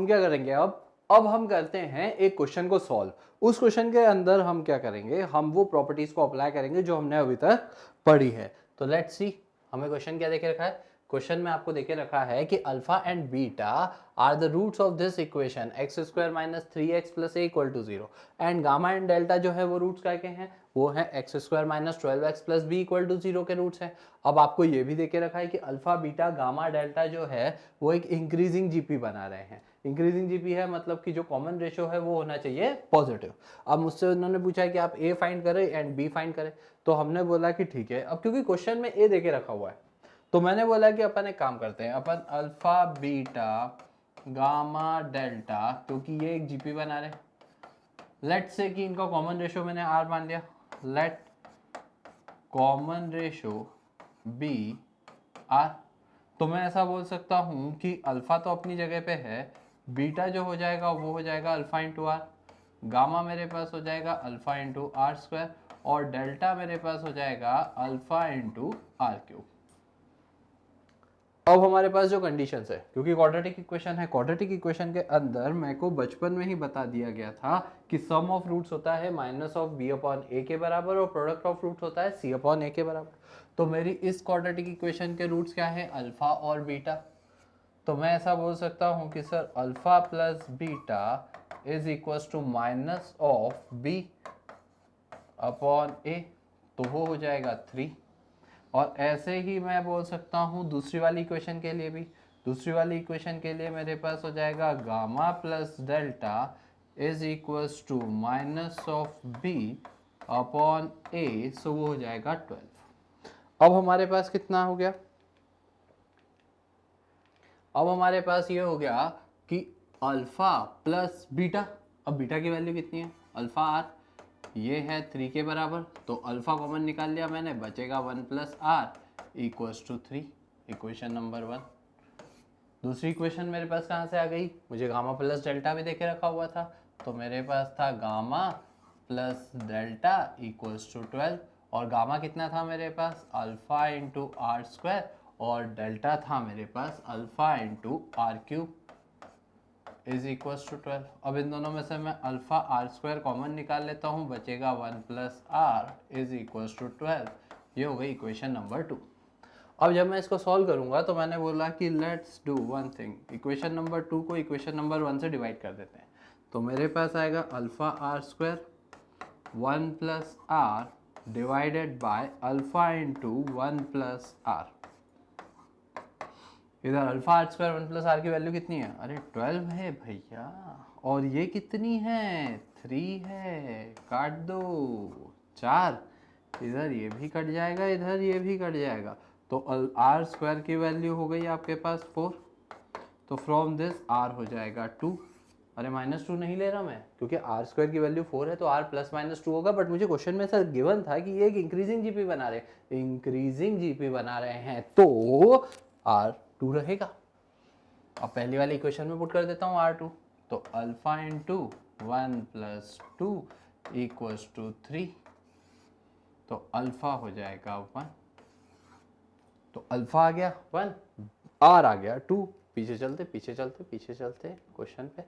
हम क्या करेंगे अब हम करते हैं एक क्वेश्चन को सॉल्व। उस क्वेश्चन के अंदर हम क्या करेंगे, हम वो प्रॉपर्टीज को अप्लाई करेंगे जो हमने अभी तक पढ़ी है। तो लेट्स सी, हमें क्वेश्चन क्या देके रखा है। क्वेश्चन में आपको देके रखा है कि alpha and beta are the roots of this equation x square minus 3x plus a equal to 0 and gamma and delta जो है वो रूट्स क्या के हैं, वो है x square minus 12x plus b equal to 0 के रूट्स हैं। अब आपको ये भी देके रखा है कि अल्फा बीटा गामा डेल्टा जो है वो एक इंक्रीजिंग जीपी बना रहे हैं। इंक्रीजिंग जीपी है मतलब कि जो कॉमन रेशियो है वो होना चाहिए पॉजिटिव। अब मुझसे उन्होंने पूछा है कि आप ए फाइंड करें एंड बी फाइंड करें, तो हमने बोला कि ठीक है। अब क्योंकि क्वेश्चन में ए देके रखा हुआ है तो मैंने बोला कि अपन एक काम करते हैं, अपन अल्फा बीटा गामा डेल्टा, क्योंकि ये एक जीपी बना रहे, लेट से कि इनका कॉमन रेशियो मैंने आर मान लिया, let common ratio be r. तो मैं ऐसा बोल सकता हूं कि अल्फा तो अपनी जगह पे है, बीटा जो हो जाएगा वो हो जाएगा अल्फा इंटू आर, गामा मेरे पास हो जाएगा अल्फा इंटू आर स्क्वायर और डेल्टा मेरे पास हो जाएगा अल्फा इंटू आर क्यूब। अब हमारे पास जो कंडीशंस है, क्योंकि क्वाड्रेटिक इक्वेशन है, क्वाड्रेटिक इक्वेशन के अंदर मेरे को बचपन में ही बता दिया गया था कि सम ऑफ रूट्स होता है माइनस ऑफ बी अपॉन ए के बराबर और प्रोडक्ट ऑफ रूट्स होता है सी अपॉन ए के बराबर। तो मेरी इस क्वाड्रेटिक इक्वेशन के रूट्स क्या है, अल्फा और बीटा। तो मैं ऐसा बोल सकता हूँ कि sir alpha plus beta is equal to minus of b upon a, तो वो हो जाएगा 3। और ऐसे ही मैं बोल सकता हूँ दूसरी वाली इक्वेशन के लिए भी। दूसरी वाली इक्वेशन के लिए मेरे पास हो जाएगा gamma plus delta is equals to minus of b upon a, so वो हो जाएगा 12। अब हमारे पास कितना हो गया, अब हमारे पास ये हो गया कि अल्फा प्लस बीटा। अब बीटा की वैल्यू कितनी है, अल्फा आर, ये है 3 के बराबर, तो अल्फा कॉमन निकाल लिया मैंने, बचेगा 1 plus r equals to 3, equation number 1। दूसरी इक्वेशन मेरे पास कहाँ से आ गई, मुझे गामा प्लस डेल्टा भी देके रखा हुआ था, तो मेरे पास था gamma plus delta equals to 12 और गामा कितना था मेरे पास, अल्फा इंटू आर स्क्वायर और डेल्टा था मेरे पास alpha into r cube is equal to 12। अब इन दोनों में से मैं अल्फा आर स्क्वायर कॉमन निकाल लेता हूँ, बचेगा 1 plus r is equal to 12। ये हो गई इक्वेशन नंबर 2। अब जब मैं इसको सॉल्व करूंगा तो मैंने बोला कि let's do one thing, equation number 2 को इक्वेशन नंबर 1 से डिवाइड कर देते हैं। तो मेरे पास आएगा alpha r square 1 plus r divided by alpha into 1 plus r. इधर alpha r square 1 plus r की वैल्यू कितनी है, अरे 12 है भैया, और ये कितनी है 3 है, काट दो 4, इधर ये भी कट जाएगा, इधर ये भी कट जाएगा, तो आर स्क्वायर की वैल्यू हो गई आपके पास 4। तो फ्रॉम दिस आर हो जाएगा 2, अरे -2 नहीं ले रहा मैं, क्योंकि आर स्क्वायर की वैल्यू 4 है तो आर प्लस माइनस 2 होगा, बट मुझे क्वेश्चन में सर गिवन था कि ये एक इंक्रीजिंग जीपी बना रहे हैं, इंक्रीजिंग जीपी बना रहे हैं तो आर 2 रहेगा। अब पहली वाली इक्वेशन में पुट कर देता हूँ R2, तो alpha into 1 plus 2 equals to 3, तो अल्फा हो जाएगा 1, तो अल्फा आ गया 1, R आ गया 2। पीछे चलते पीछे चलते पीछे चलते क्वेश्चन पे।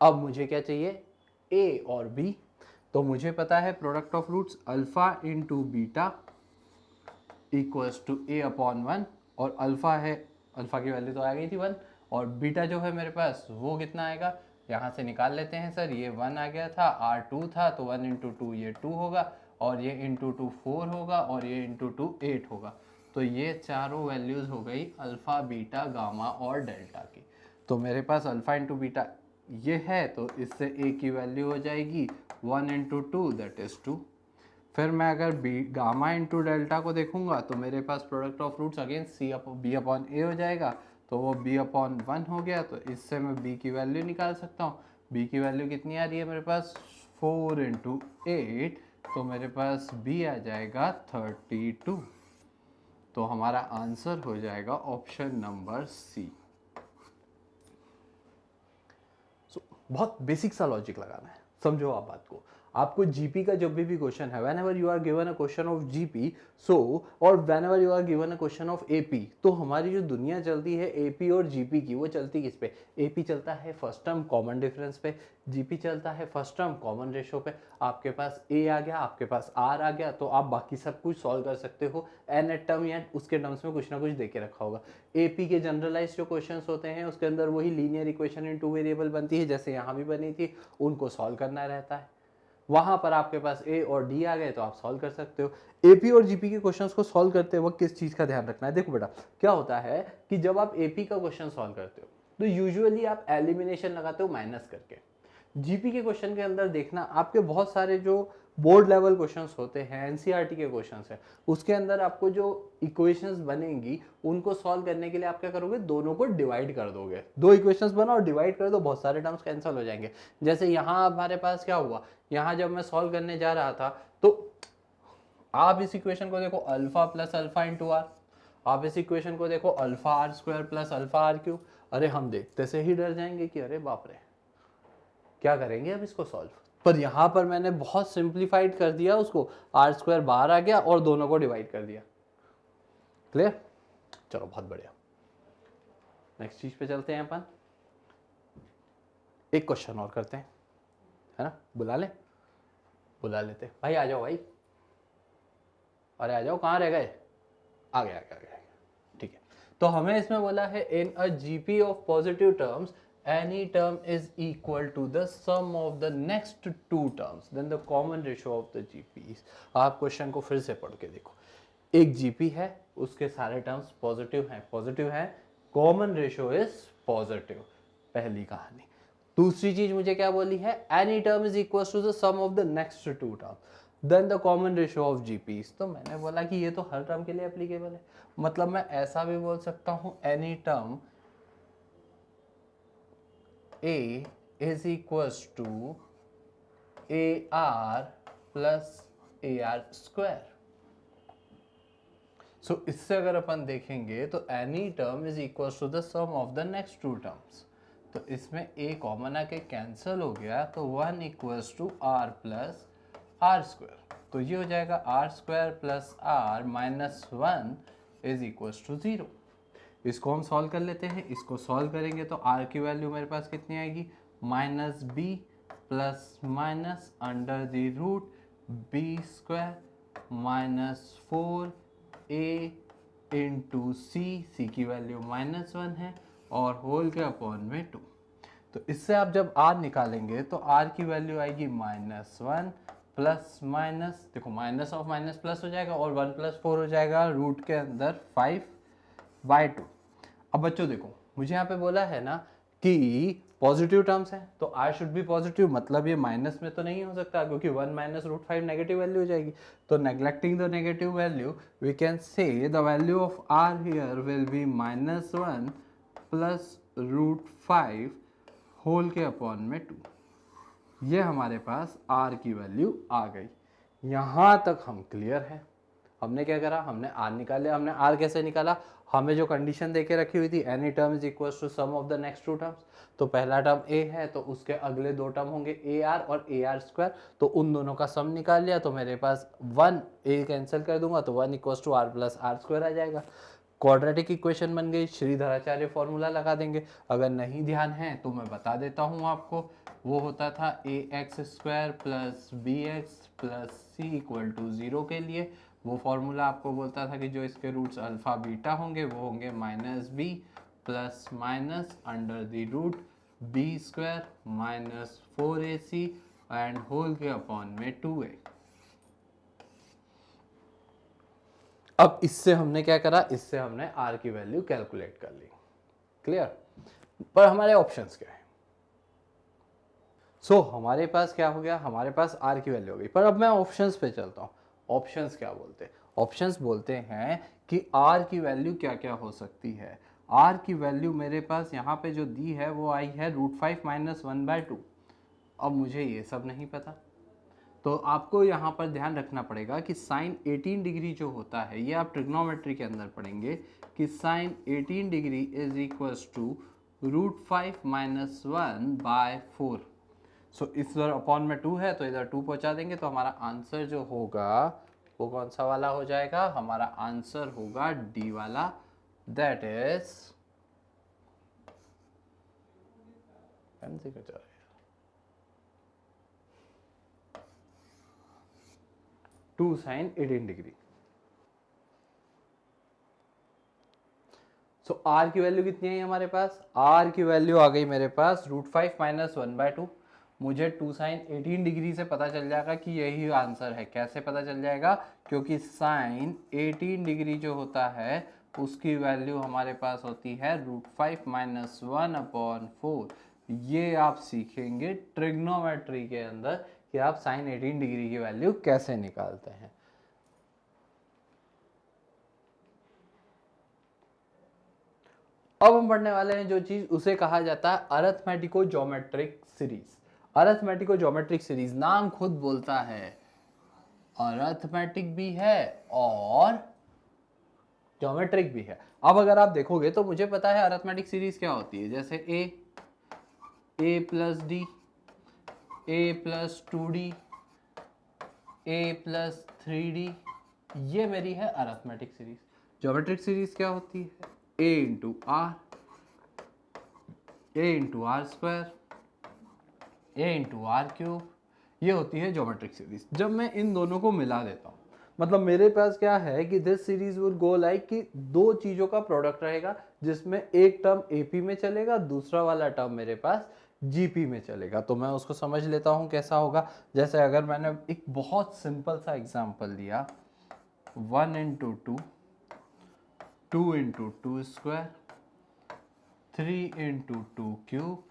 अब मुझे क्या चाहिए, A और B। तो मुझे पता है product of roots alpha into beta equals to A upon 1, और अल्फा है, अल्फा की वैल्यू तो आ गई थी 1, और बीटा जो है मेरे पास वो कितना आएगा, यहाँ से निकाल लेते हैं सर, ये 1 आ गया था, R2 था तो 1 इंटू 2 ये 2 होगा, और ये इंटू 2 4 होगा, और ये इंटू 2 8 होगा। तो ये चारों वैल्यूज़ हो गई अल्फ़ा बीटा गामा और डेल्टा की। तो मेरे पास अल्फ़ा इंटू बीटा ये है, तो इससे ए की वैल्यू हो जाएगी 1 इंटू 2 दैट इज़ 2। फिर मैं अगर बी गामा इंटू डेल्टा को देखूंगा तो मेरे पास product of roots again b upon a हो जाएगा, तो वो बी अपॉन 1 हो गया, तो इससे मैं बी की वैल्यू निकाल सकता हूँ। बी की वैल्यू कितनी आ रही है मेरे पास, 4 इंटू 8, तो मेरे पास बी आ जाएगा 32। तो हमारा आंसर हो जाएगा ऑप्शन नंबर सी। बहुत बेसिक सा लॉजिक लगाना है, समझो आप बात को। आपको जीपी का जब भी क्वेश्चन है, whenever you are given a question of GP so, और whenever you are given a question of AP, तो हमारी जो दुनिया चलती है एपी और जीपी की, वो चलती किस पे? एपी चलता है फर्स्ट टर्म कॉमन डिफरेंस पे, जीपी चलता है फर्स्ट टर्म कॉमन रेशो पे। आपके पास ए आ गया, आपके पास आर आ गया, तो आप बाकी सब कुछ सॉल्व कर सकते हो एन टर्म या उसके टर्म्स में कुछ ना कुछ देके रखा होगा। एपी के जनरलाइज जो क्वेश्चंस होते हैं उसके अंदर वही लीनियर इक्वेशन इन 2 वेरिएबल बनती है, जैसे यहाँ भी बनी थी, उनको सॉल्व करना रहता है। वहां पर आपके पास ए और डी आ गए तो आप सॉल्व कर सकते हो। एपी और जीपी के क्वेश्चंस को सॉल्व करते वक्त किस चीज का ध्यान रखना है? देखो बेटा, क्या होता है कि जब आप एपी का क्वेश्चन सॉल्व करते हो तो यूजुअली आप एलिमिनेशन लगाते हो माइनस करके। जीपी के क्वेश्चन के अंदर देखना, आपके बहुत सारे जो बोर्ड लेवल क्वेश्चंस होते हैं, एनसीईआरटी के क्वेश्चंस हैं, उसके अंदर आपको जो इक्वेशंस बनेंगी उनको सॉल्व करने के लिए आप क्या करोगे? दोनों को डिवाइड कर दोगे। दो इक्वेशंस बनाओ और डिवाइड कर दो, बहुत सारे टर्म्स कैंसिल हो जाएंगे। जैसे यहाँ हमारे पास क्या हुआ, यहाँ जब मैं सॉल्व करने जा रहा था तो आप इस इक्वेशन को देखो alpha plus alpha into r, आप इस इक्वेशन को देखो alpha r square plus alpha r cube. अरे हम देखते से ही डर जाएंगे कि अरे बाप रे क्या करेंगे अब इसको सॉल्व। पर यहाँ पर मैंने बहुत सिंप्लीफाइड कर दिया उसको, आर स्क्वायर बाहर आ गया और दोनों को डिवाइड कर दिया। क्लियर? चलो बहुत बढ़िया, नेक्स्ट चीज पे चलते हैं अपन। एक क्वेश्चन और करते हैं, है ना? बुला लेते भाई, आ जाओ भाई, अरे आ जाओ, कहाँ रह गए? आ गए। ठीक है, तो हमें इसमें बोला है in a GP of positive terms any term is equal to the sum of the next two terms then the common ratio of the GPs। आप क्वेश्चन को फिर से पढ़ के देखो, एक जीपी है, उसके सारे टर्म्स पॉजिटिव हैं, कॉमन रेशियो इज पॉजिटिव, पहली कहानी। दूसरी चीज मुझे क्या बोली है? Any term is equal to the sum of the next two term then the common ratio of GPs. तो मैंने बोला कि ये तो हर टर्म के लिए एप्लीकेबल है, मतलब मैं ऐसा भी बोल सकता हूं any term A is equals to AR plus AR square। So इससे अगर अपन देखेंगे तो any term is equals to the sum of the next two terms। तो इसमें A कॉमन आके कैंसिल हो गया, तो 1 equals to R plus r square, तो ये हो जाएगा R square plus R minus 1 is equals to 0। इसको हम सॉल्व कर लेते हैं, इसको सॉल्व करेंगे तो R की वैल्यू मेरे पास कितनी आएगी? Minus b plus minus under the root b square minus 4a into c की वैल्यू माइनस 1 है और होल के अपॉन में 2। तो इससे आप जब R निकालेंगे तो R की वैल्यू आएगी माइनस 1 प्लस माइनस, देखो माइनस ऑफ माइनस प्लस हो जाएगा और 1 प्लस 4 हो जाएगा रूट के अंदर 5/2। अब बच्चों देखो, मुझे यहाँ पे बोला है ना कि पॉजिटिव टर्म्स है तो R शुड बी पॉजिटिव, मतलब ये माइनस में तो नहीं हो सकता क्योंकि 1 माइनस रूट 5 नेगेटिव वैल्यू हो जाएगी। तो neglecting the negative value we can say the value of R here will be minus 1 plus root 5 whole के अपॉन में 2। ये हमारे पास R की वैल्यू आ गई। यहाँ तक हम क्लियर है। हमने क्या करा? हमने R निकाले। हमने R कैसे निकाला? हमें जो कंडीशन देके रखी हुई थी any term is equal to sum of the next two terms, तो पहला टर्म A है तो उसके अगले दो टर्म होंगे AR और AR स्क्वायर, तो उन दोनों का सम निकाल लिया तो मेरे पास 1 A कैंसिल कर दूंगा तो 1 equal to R plus r square आ जाएगा। क्वाड्रेटिक इक्वेशन बन गई, श्रीधराचार्य फॉर्मूला लगा देंगे। अगर नहीं ध्यान है तो मैं बता देता हूँ आपको, वो होता था ax square plus bx plus c equal to 0 के लिए। वो फॉर्मूला आपको बोलता था कि जो इसके रूट्स अल्फा बीटा होंगे वो होंगे minus b plus minus under the root b square minus 4ac and whole के अपॉन में 2a। अब इससे हमने क्या करा? इससे हमने R की वैल्यू कैलकुलेट कर ली। क्लियर? पर हमारे ऑप्शंस क्या है? हमारे पास क्या हो गया? हमारे पास R की वैल्यू हो गई। पर अब मैं ऑप्शंस पे चलता हूँ। ऑप्शंस क्या बोलते हैं? ऑप्शंस बोलते हैं कि R की वैल्यू क्या क्या हो सकती है। R की वैल्यू मेरे पास यहाँ पे जो दी है वो आई है √5 माइनस 1/2। अब मुझे ये सब नहीं पता, तो आपको यहाँ पर ध्यान रखना पड़ेगा कि साइन 18 डिग्री जो होता है, ये आप ट्रिग्नोमेट्री के अंदर पढ़ेंगे कि sine 18 degree is equals to √5 minus 1/4। So इस इधर अपॉन में 2 है तो इधर 2 पहुंचा देंगे, तो हमारा आंसर जो होगा वो कौन सा वाला हो जाएगा, हमारा आंसर होगा डी वाला, that is 2 sin 18 degree. So r की वैल्यू कितनी है हमारे पास, आर की वैल्यू आ गई मेरे पास √5 माइनस 1/2। मुझे 2 sin 18 डिग्री से पता चल जाएगा कि यही आंसर है। कैसे पता चल जाएगा, क्योंकि sin 18 डिग्री जो होता है उसकी वैल्यू हमारे पास होती है √5 माइनस 1/4। ये आप सीखेंगे ट्रिग्नोमेट्री के अंदर कि आप sin 18 डिग्री की वैल्यू कैसे निकालते हैं। अब हम पढ़ने वाले हैं जो चीज, उसे कहा जाता है अरिथमेटिको ज्योमेट्रिक सीरीज। अरिथमेटिको ज्योमेट्रिक सीरीज नाम खुद बोलता है, अरिथमेटिक भी है और ज्योमेट्रिक भी है। अब अगर आप देखोगे तो मुझे पता है अरिथमेटिक सीरीज क्या होती है, जैसे a plus D, a plus 2d, a plus 3d, ये मेरी है अरिथमेटिक सीरीज। ज्योमेट्रिक सीरीज क्या होती है, a into r, a into r square, a into r cube, ये होती है ज्योमेट्रिक सीरीज। जब मैं इन दोनों को मिला देता हूँ, मतलब मेरे पास क्या है कि this series will go like कि दो चीजों का प्रोडक्ट रहेगा, जिसमें एक टर्म एपी में चलेगा, दूसरा वाला टर्म मेरे पास जीपी में चलेगा। तो मैं उसको समझ लेता हूँ कैसा होगा। जैसे अगर मैंने एक बहुत सिंपल सा एग्जांपल लिया, 1 into 2, 2 into 2 square, 3 into 2 cube,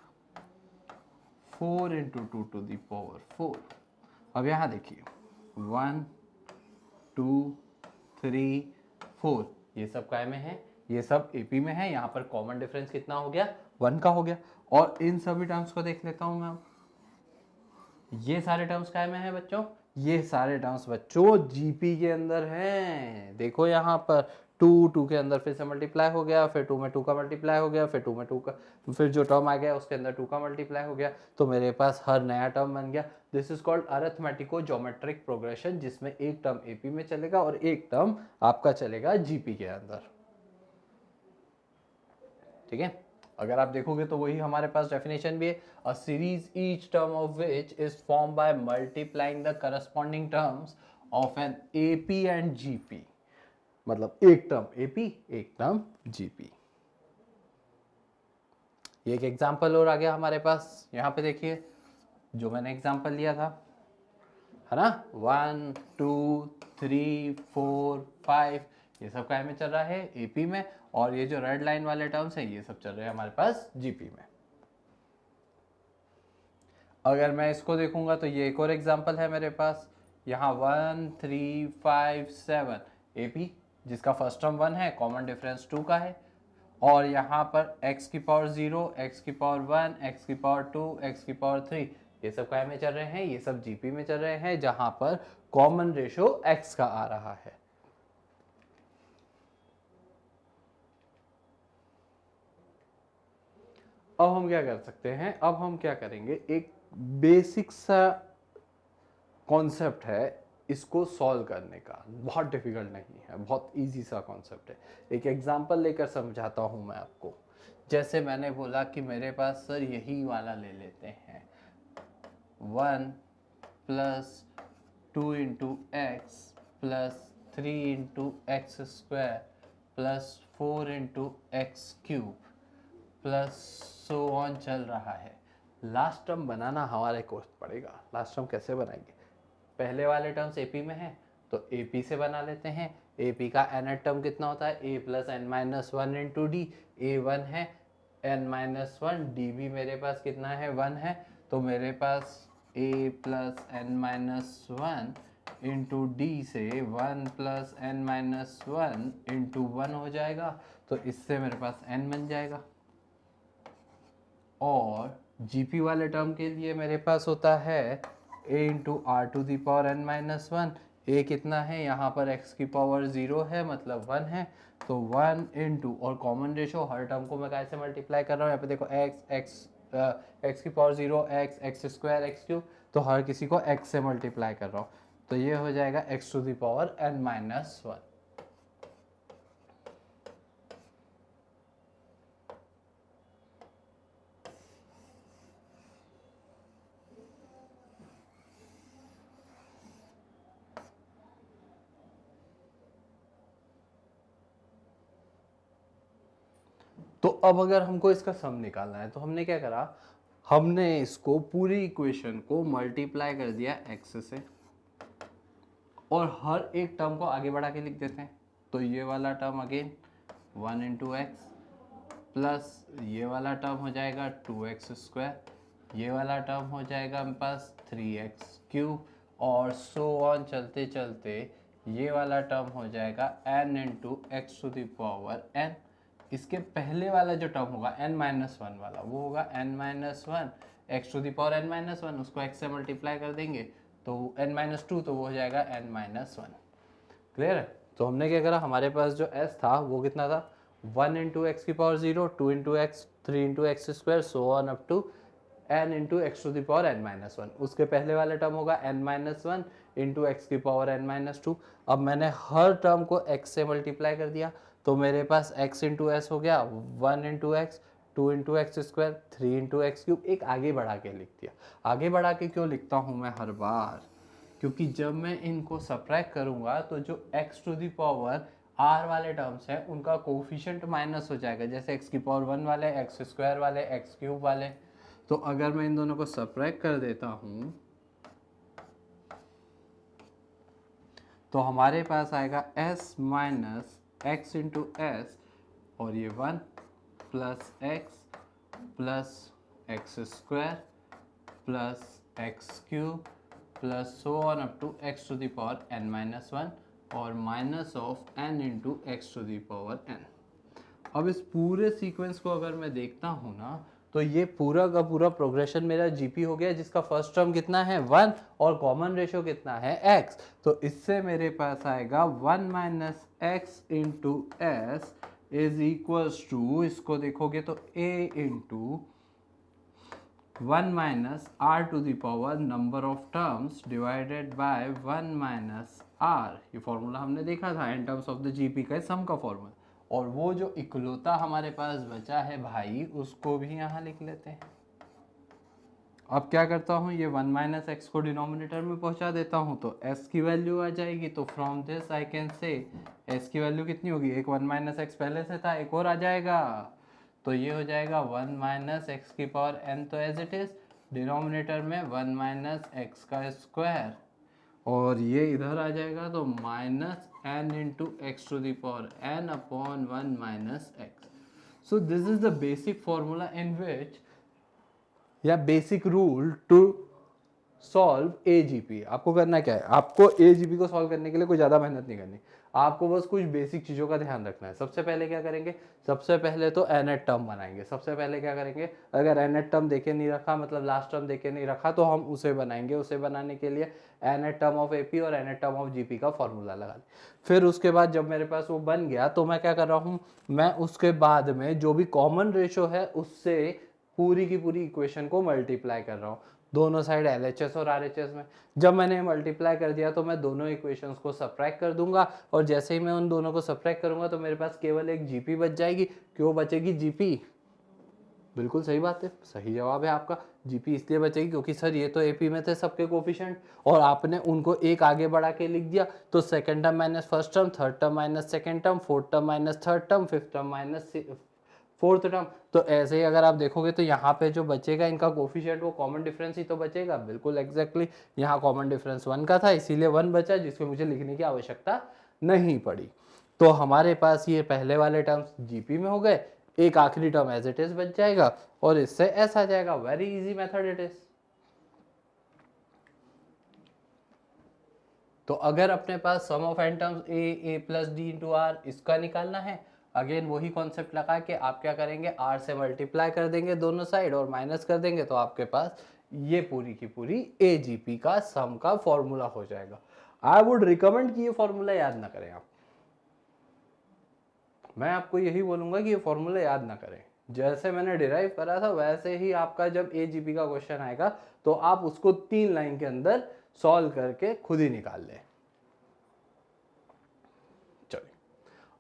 4 into 2 to the power 4। अब यहाँ देखिए 1 2 3 4, ये सब काय में है, ये सब एपी में है। यहाँ पर कॉमन डिफरेंस कितना हो गया, 1 का हो गया। और इन सभी टर्म्स को देख लेता हूँ मैं, ये सारे टर्म्स काय में है बच्चों, ये सारे टर्म्स बच्चों जीपी के अंदर हैं। देखो यहाँ पर 2 के अंदर फिर से मल्टीप्लाई हो गया, फिर 2 में 2 का मल्टीप्लाई हो गया, फिर 2 में 2 का, फिर जो टर्म आ गया उसके अंदर 2 का मल्टीप्लाई हो गया, तो मेरे पास हर नया टर्म बन गया। This is called arithmetico geometric progression, जिसमें एक टर्म एपी में चलेगा और एक टर्म आपका चलेगा जीपी के अंदर। ठीक है, अगर आप देखोगे तो वही हमारे पास डेफिनेशन भी है, a series each term of which is form by multiplying the corresponding terms of an AP and GP. मतलब एक टर्म एपी, एक टर्म जीपी। ये एक एग्जांपल और आ गया हमारे पास। यहाँ पे देखिए जो मैंने एग्जांपल लिया था, है ना, 1 2 3 4 5, ये सब काय में चल रहा है, एपी में। और ये जो रेड लाइन वाले टर्म्स हैं ये सब चल रहे हैं हमारे पास जीपी में। अगर मैं इसको देखूंगा तो ये एक और एग्जांपल है मेरे पास, यहाँ 1 3 5 7 एपी, जिसका फर्स्ट टर्म 1 है, कॉमन डिफरेंस 2 का है। और यहाँ पर x की पावर 0, x की पावर 1, x की पावर 2, x की पावर 3, ये सब काय में चल रहे हैं, ये सब जीपी में चल रहे हैं, जहां पर कॉमन रेशो x का आ रहा है। अब हम क्या कर सकते हैं, अब हम क्या करेंगे, एक बेसिक सा कॉन्सेप्ट है इसको सॉल्व करने का, बहुत डिफिकल्ट नहीं है, बहुत इजी सा कॉन्सेप्ट है। एक एग्जांपल लेकर समझाता हूं मैं आपको। जैसे मैंने बोला कि मेरे पास सर यही वाला ले लेते हैं, 1 plus 2 into x plus 3 into x square plus 4 into x cube plus so on चल रहा है। लास्ट टर्म बनाना हमारे को पड़ेगा। लास्ट टर्म कैसे बनाएंगे, पहले वाले टर्म्स एपी में है तो एपी से बना लेते हैं। एपी का nth टर्म कितना होता है, a plus n minus 1 into d, a 1 है, n माइनस 1, डी भी मेरे पास कितना है, 1 है। तो मेरे पास a plus n minus 1 into d से 1 प्लस एन माइनस 1 इंटू 1 हो जाएगा, तो इससे मेरे पास n बन जाएगा। और जीपी वाले टर्म के लिए मेरे पास होता है a into r to the power n minus 1, a कितना है, यहाँ पर x की पावर 0 है मतलब 1 है, तो 1 इंटू, और कॉमन रेशो हर टर्म को मैं कैसे मल्टीप्लाई कर रहा हूँ, यहाँ पे देखो x x एक्स की power 0 x, x square, x cube, तो हर किसी को एक्स से मल्टीप्लाई कर रहा हूँ, तो ये हो जाएगा x to the power n minus 1। तो अब अगर हमको इसका सम निकालना है तो हमने क्या करा, हमने इसको पूरी इक्वेशन को मल्टीप्लाई कर दिया x से और हर एक टर्म को आगे बढ़ा के लिख देते हैं। तो ये वाला term again 1 into x plus ये वाला टर्म हो जाएगा 2x स्क्वायर, ये वाला टर्म हो जाएगा मेरे पास 3x क्यूब और सो ऑन चलते चलते ये वाला टर्म हो जाएगा n into x to the power n। इसके पहले वाला जो टर्म होगा n माइनस 1 वाला वो होगा n minus 1 x to the power n minus 1, उसको x से मल्टीप्लाई कर देंगे तो n माइनस 2, तो वो हो जाएगा n माइनस 1। क्लियर है? तो हमने क्या करा, हमारे पास जो s था वो कितना था, 1 इंटू एक्स की power 0, 2 into x, 3 into x square, so on up to n into x to the power n minus 1। उसके पहले वाला टर्म होगा n माइनस 1 इंटू एक्स की पावर n माइनस 2। अब मैंने हर टर्म को x से मल्टीप्लाई कर दिया तो मेरे पास x इंटू एस हो गया 1 into x, 2 into x square, 3 into x cube. एक आगे बढ़ा के लिख दिया। आगे बढ़ा के क्यों लिखता हूँ मैं हर बार, क्योंकि जब मैं इनको सब्ट्रैक्ट करूँगा तो जो x to the power r वाले टर्म्स हैं उनका कोफिशिएंट माइनस हो जाएगा, जैसे x की पावर 1 वाले, एक्स स्क्वायर वाले, एक्स क्यूब वाले। तो अगर मैं इन दोनों को सब्ट्रैक्ट कर देता हूँ तो हमारे पास आएगा s minus x into s और ये 1 plus x square plus x cube plus so on up to x to the power n minus 1 और minus of n into x to the power n। अब इस पूरे sequence को अगर मैं देखता हूँ ना तो ये पूरा का पूरा प्रोग्रेशन मेरा जीपी हो गया, जिसका फर्स्ट टर्म कितना है 1 और कॉमन रेशियो कितना है x। तो इससे मेरे पास आएगा 1 minus x into s is equals to, इसको देखोगे तो a into 1 minus r to the power number of terms divided by 1 minus r. ये फॉर्मूला हमने देखा था in terms of the GP का सम का फॉर्मूला। और वो जो इकलौता हमारे पास बचा है भाई उसको भी यहाँ लिख लेते हैं। अब क्या करता हूँ, ये 1 माइनस एक्स को डिनोमिनेटर में पहुँचा देता हूँ तो s की वैल्यू आ जाएगी। तो from this I can say s की वैल्यू कितनी होगी, एक 1 माइनस एक्स पहले से था, एक और आ जाएगा तो ये हो जाएगा 1 माइनस एक्स की पावर n, तो एज इट इज डिनोमिनेटर में 1 माइनस एक्स का स्क्वायर और ये इधर आ जाएगा तो minus n into x to the power n upon 1 minus x. So this is the basic formula in which या basic rule to solve AGP. आपको करना क्या है, आपको एजीपी को सॉल्व करने के लिए कोई ज़्यादा मेहनत नहीं करनी, आपको बस कुछ बेसिक चीज़ों का ध्यान रखना है। सबसे पहले क्या करेंगे, सबसे पहले तो एनेट टर्म बनाएंगे। सबसे पहले क्या करेंगे, अगर एनेट टर्म देखे नहीं रखा, मतलब लास्ट टर्म देखे नहीं रखा, तो हम उसे बनाएंगे। उसे बनाने के लिए एनेट टर्म ऑफ एपी और एनेट टर्म ऑफ जीपी का फॉर्मूला लगा लें। फिर उसके बाद जब मेरे पास वो बन गया तो मैं क्या कर रहा हूँ, मैं उसके बाद में जो भी कॉमन रेशो है उससे पूरी की पूरी इक्वेशन को मल्टीप्लाई कर रहा हूँ दोनों साइड LHS और RHS में। जब मैंने मल्टीप्लाई कर दिया तो मैं दोनों इक्वेशंस को सब्ट्रैक्ट कर दूंगा और जैसे ही मैं उन दोनों को सब्ट्रैक्ट करूंगा तो मेरे पास केवल एक जीपी बच जाएगी। क्यों बचेगी जीपी, बिल्कुल सही बात है, सही जवाब है आपका। जीपी इसलिए बचेगी क्योंकि सर ये तो एपी में थे सबके कोफिशिएंट और आपने उनको एक आगे बढ़ा के लिख दिया, तो second term minus first term, third term minus second term, fourth term minus third term, fifth term minus fourth term. तो ऐसे ही अगर आप देखोगे तो यहाँ पे जो बचेगा इनका कोफिशिएंट वो कॉमन डिफरेंस ही तो बचेगा। बिल्कुल एग्जैक्टली यहाँ कॉमन डिफरेंस 1 का था इसीलिए 1 बचा, जिसमें मुझे लिखने की आवश्यकता नहीं पड़ी। तो हमारे पास ये पहले वाले टर्म्स जीपी में हो गए, एक आखिरी टर्म एज इट इज बच जाएगा और इससे एस आ जाएगा। Very easy method it is. तो अगर अपने पास sum of n terms a plus d into r इसका निकालना है, अगेन वही कॉन्सेप्ट लगा के आप क्या करेंगे, आर से मल्टीप्लाई कर देंगे दोनों साइड और माइनस कर देंगे तो आपके पास ये पूरी की पूरी एजीपी का सम का फॉर्मूला हो जाएगा। आई वुड रिकमेंड कि ये फॉर्मूला याद ना करें आप, मैं आपको यही बोलूंगा कि ये फॉर्मूला याद ना करें। जैसे मैंने डिराइव करा था वैसे ही आपका जब AGP का क्वेश्चन आएगा तो आप उसको 3 लाइन के अंदर सॉल्व करके खुद ही निकाल लें। चलिए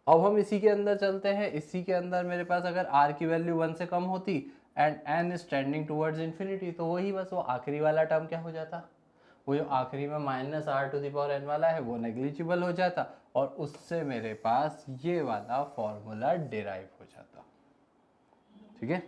अब हम इसी के अंदर चलते हैं। इसी के अंदर मेरे पास अगर r की वैल्यू 1 से कम होती and n is tending towards infinity तो वही बस वो आखिरी वाला टर्म क्या हो जाता, वो जो आखिरी में -r⁴n वाला है वो नेग्लिजिबल हो जाता और उससे मेरे पास ये वाला फॉर्मूला डिराइव हो जाता। ठीक है।